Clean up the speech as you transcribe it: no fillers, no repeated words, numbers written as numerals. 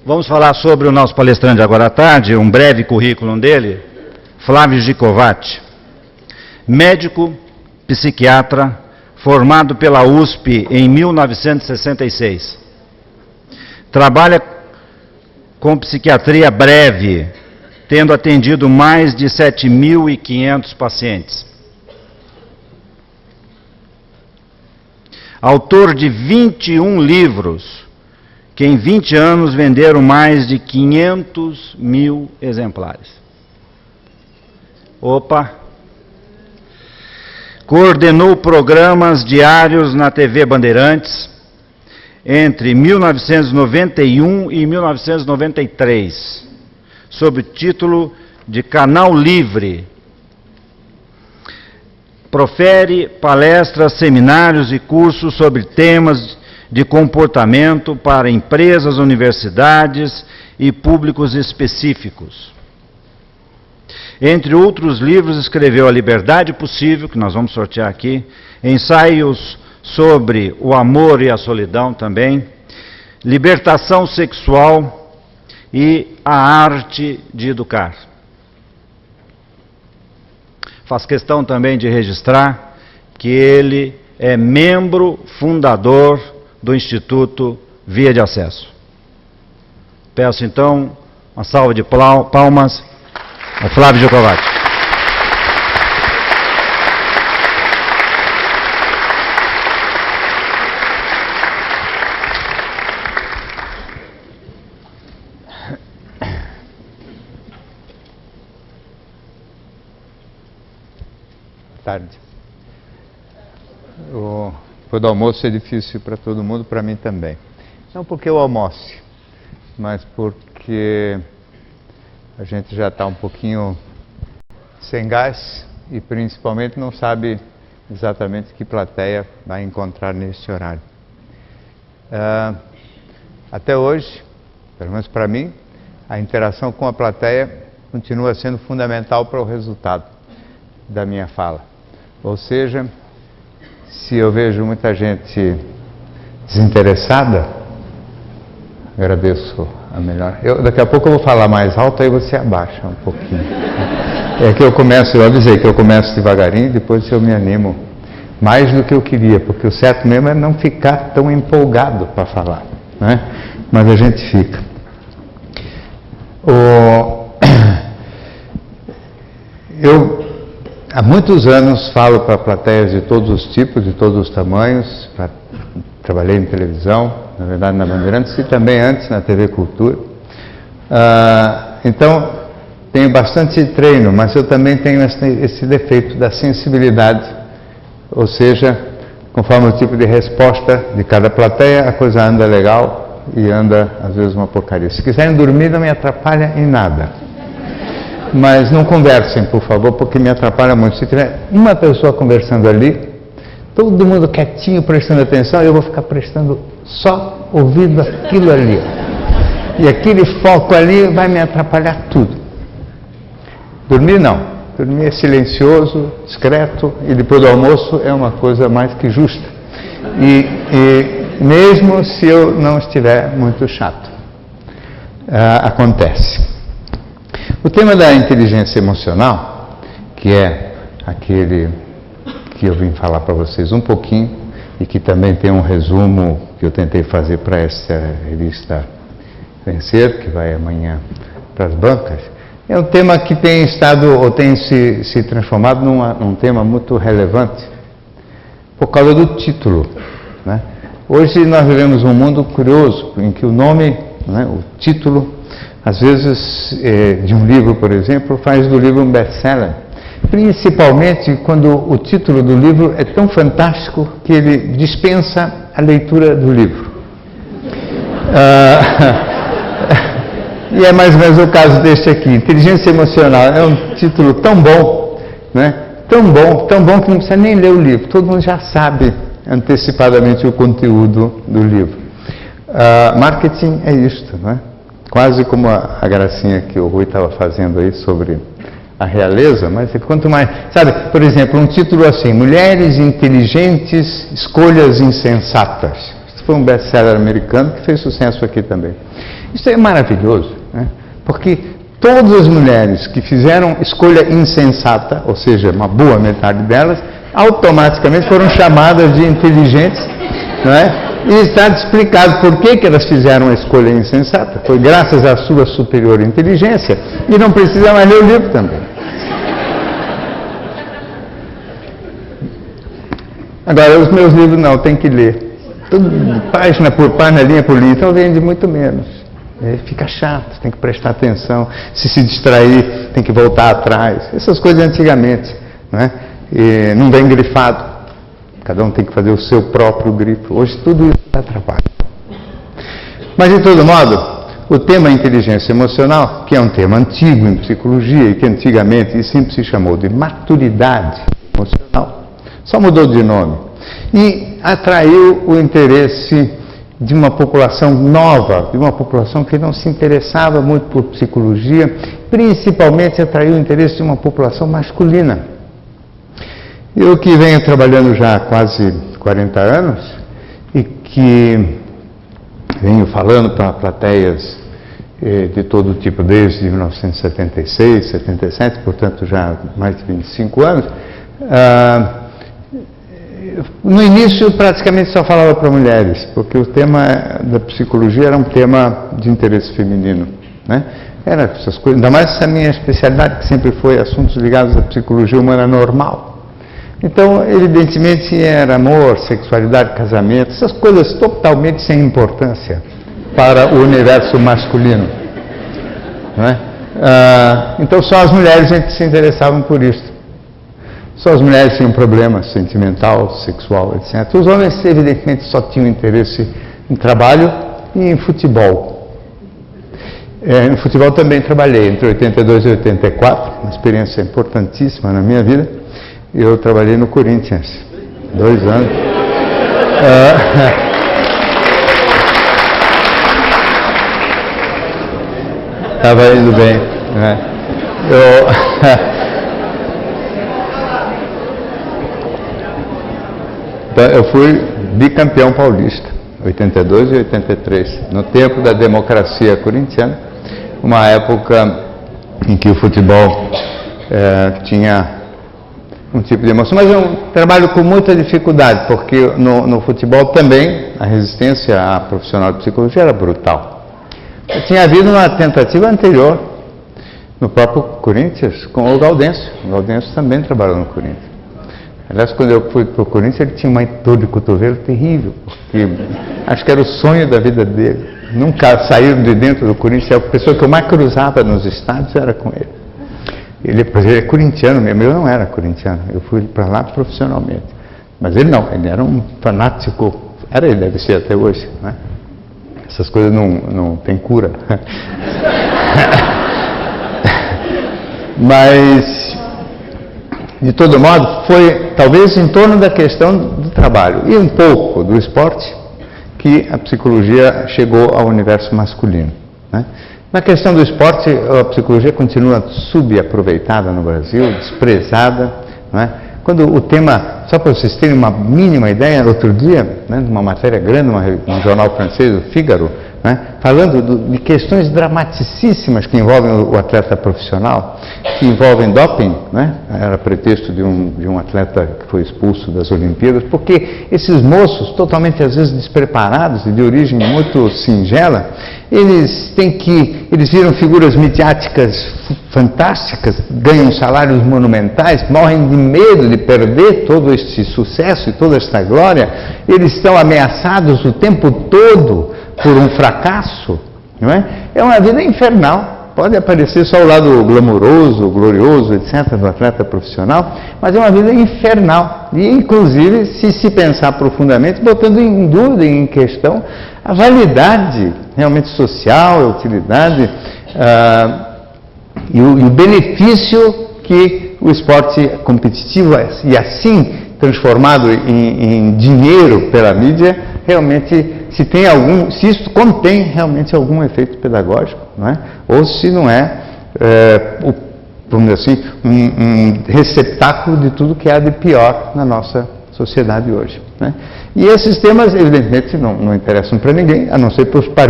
Vamos falar sobre o nosso palestrante agora à tarde, um breve currículo dele, Flávio Gicovati. Médico, psiquiatra, formado pela USP em 1966. Trabalha com psiquiatria breve, tendo atendido mais de 7.500 pacientes. Autor de 21 livros, que em 20 anos venderam mais de 500 mil exemplares. Opa! Coordenou programas diários na TV Bandeirantes entre 1991 e 1993, sob o título de Canal Livre. Profere palestras, seminários e cursos sobre temas de comportamento para empresas, universidades e públicos específicos. Entre outros livros, escreveu A Liberdade Possível, que nós vamos sortear aqui, ensaios sobre o amor e a solidão também, libertação sexual e a arte de educar. Faz questão também de registrar que ele é membro fundador do Instituto Via de Acesso. Peço então uma salva de palmas ao Flávio Gicovati. Tarde. Depois do almoço é difícil para todo mundo, para mim também. Não porque eu almoce, mas porque a gente já está um pouquinho sem gás e principalmente não sabe exatamente que plateia vai encontrar neste horário. Até hoje, pelo menos para mim, a interação com a plateia continua sendo fundamental para o resultado da minha fala. Ou seja, se eu vejo muita gente desinteressada, agradeço a melhor. Daqui a pouco eu vou falar mais alto, aí você abaixa um pouquinho. É que eu avisei que eu começo devagarinho, depois eu me animo mais do que eu queria, porque o certo mesmo é não ficar tão empolgado para falar, né? Mas a gente fica. Eu há muitos anos falo para plateias de todos os tipos, de todos os tamanhos. Trabalhei em televisão, na verdade na Bandeirantes, e também antes na TV Cultura. Então, tenho bastante treino, mas eu também tenho esse defeito da sensibilidade. Ou seja, conforme o tipo de resposta de cada plateia, a coisa anda legal e anda, às vezes, uma porcaria. Se quiserem dormir, não me atrapalha em nada. Mas não conversem, por favor, porque me atrapalha muito. Se tiver uma pessoa conversando ali, todo mundo quietinho, prestando atenção, eu vou ficar prestando só ouvindo aquilo ali. E aquele foco ali vai me atrapalhar tudo. Dormir não. Dormir é silencioso, discreto, e depois do almoço é uma coisa mais que justa. E mesmo se eu não estiver muito chato. Acontece. O tema da inteligência emocional, que é aquele que eu vim falar para vocês um pouquinho, e que também tem um resumo que eu tentei fazer para essa revista Vencer, que vai amanhã para as bancas, é um tema que tem estado, ou tem se transformado num tema muito relevante, por causa do título, né? Hoje nós vivemos um mundo curioso, em que o nome, né, o título, às vezes, de um livro, por exemplo, faz do livro um best-seller. Principalmente quando o título do livro é tão fantástico que ele dispensa a leitura do livro. E é mais ou menos o caso deste aqui. Inteligência Emocional é um título tão bom, né? Tão bom que não precisa nem ler o livro. Todo mundo já sabe antecipadamente o conteúdo do livro. Marketing é isto, não é? Quase como a gracinha que o Rui estava fazendo aí sobre a realeza, mas quanto mais... Sabe, por exemplo, um título assim, Mulheres Inteligentes, Escolhas Insensatas. Isso foi um best-seller americano que fez sucesso aqui também. Isso é maravilhoso, né? Porque todas as mulheres que fizeram escolha insensata, ou seja, uma boa metade delas, automaticamente foram chamadas de inteligentes, não é? E está explicado por que elas fizeram a escolha insensata. Foi graças à sua superior inteligência. E não precisa mais ler o livro também. Agora, os meus livros não, tem que ler. Tudo página por página, linha por linha. Então vende muito menos. Fica chato, tem que prestar atenção. Se distrair, tem que voltar atrás. Essas coisas antigamente, não é? E não vem grifado. Cada um tem que fazer o seu próprio grifo. Hoje tudo isso atrapalha. Mas, de todo modo, o tema inteligência emocional, que é um tema antigo em psicologia e que antigamente sempre se chamou de maturidade emocional, só mudou de nome. E atraiu o interesse de uma população nova, de uma população que não se interessava muito por psicologia, principalmente atraiu o interesse de uma população masculina. Eu que venho trabalhando já há quase 40 anos e que venho falando para plateias de todo tipo desde 1976, 77, portanto já há mais de 25 anos, no início praticamente só falava para mulheres, porque o tema da psicologia era um tema de interesse feminino, né? Era essas coisas, ainda mais essa minha especialidade que sempre foi assuntos ligados à psicologia humana normal. Então, evidentemente, era amor, sexualidade, casamento, essas coisas totalmente sem importância para o universo masculino. Não é? Então, só as mulheres se interessavam por isso. Só as mulheres tinham problema sentimental, sexual, etc. Os homens, evidentemente, só tinham interesse em trabalho e em futebol. No futebol também trabalhei, entre 82 e 84, uma experiência importantíssima na minha vida. Eu trabalhei no Corinthians, 2 anos. Estava indo bem, né? Eu fui bicampeão paulista, 82 e 83, no tempo da democracia corintiana, uma época em que o futebol tinha um tipo de emoção, mas é um trabalho com muita dificuldade, porque no futebol também a resistência à profissional de psicologia era brutal. Tinha havido uma tentativa anterior no próprio Corinthians com o Gaudêncio. O Gaudêncio também trabalhou no Corinthians. Aliás, quando eu fui para o Corinthians, ele tinha uma dor de cotovelo terrível, porque acho que era o sonho da vida dele. Nunca sair de dentro do Corinthians. A pessoa que eu mais cruzava nos estádios era com ele. Ele é corintiano mesmo, eu não era corintiano, eu fui para lá profissionalmente. Mas ele não, ele era um fanático, ele deve ser até hoje, né? Essas coisas não tem cura. Mas, de todo modo, foi talvez em torno da questão do trabalho e um pouco do esporte que a psicologia chegou ao universo masculino, né? Na questão do esporte, a psicologia continua subaproveitada no Brasil, desprezada, não é? Quando o tema, só para vocês terem uma mínima ideia, outro dia, né, numa matéria grande, num jornal francês, o Figaro, né, falando de questões dramaticíssimas que envolvem o atleta profissional, que envolvem doping, né, era pretexto de um atleta que foi expulso das Olimpíadas, porque esses moços, totalmente às vezes despreparados e de origem muito singela, eles viram figuras midiáticas fantásticas, ganham salários monumentais, morrem de medo de perder todo este sucesso e toda esta glória, eles estão ameaçados o tempo todo por um fracasso, não é? É uma vida infernal. Pode aparecer só o lado glamouroso, glorioso, etc., do atleta profissional, mas é uma vida infernal. E, inclusive, se pensar profundamente, botando em dúvida, em questão, a validade realmente social, a utilidade e o benefício que o esporte competitivo e assim transformado em dinheiro pela mídia, realmente se isso contém realmente algum efeito pedagógico, não é? Ou se não vamos dizer assim, um receptáculo de tudo que há de pior na nossa sociedade hoje. né? E esses temas, evidentemente, não interessam para ninguém, a não ser para os